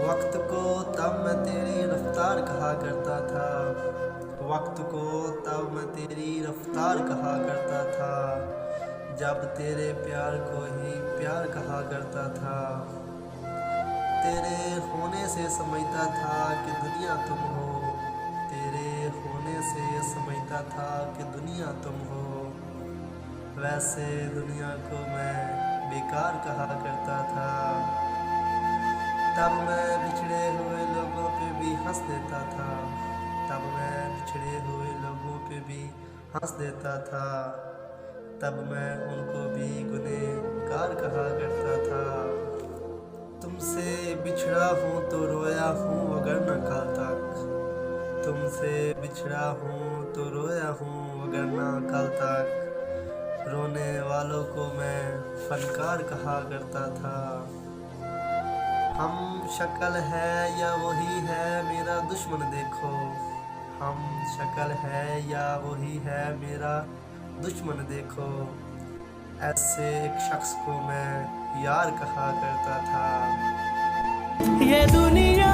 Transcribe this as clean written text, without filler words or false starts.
वक्त को तब मैं तेरी रफ्तार कहा करता था। वक्त को तब मैं तेरी रफ्तार कहा करता था, जब तेरे प्यार को ही प्यार कहा करता था। तेरे होने से समझता था कि दुनिया तुम हो, तेरे होने से समझता था कि दुनिया तुम हो। वैसे दुनिया को मैं बेकार कहा करता था। तब मैं बिछड़े हुए लोगों पे भी हंस देता था। तब मैं बिछड़े हुए लोगों पे भी हंस देता था। तब मैं उनको भी गुनहगार कहा करता था। तुमसे बिछड़ा हूँ तो रोया हूँ वगरना कल तक। तुमसे बिछड़ा हूँ तो रोया हूँ वगरना कल तक। रोने वालों को मैं फनकार कहा करता था। हम शक्ल है या वही है मेरा दुश्मन देखो। हम शक्ल है या वही है मेरा दुश्मन देखो। ऐसे एक शख्स को मैं यार कहा करता था। ये दुनिया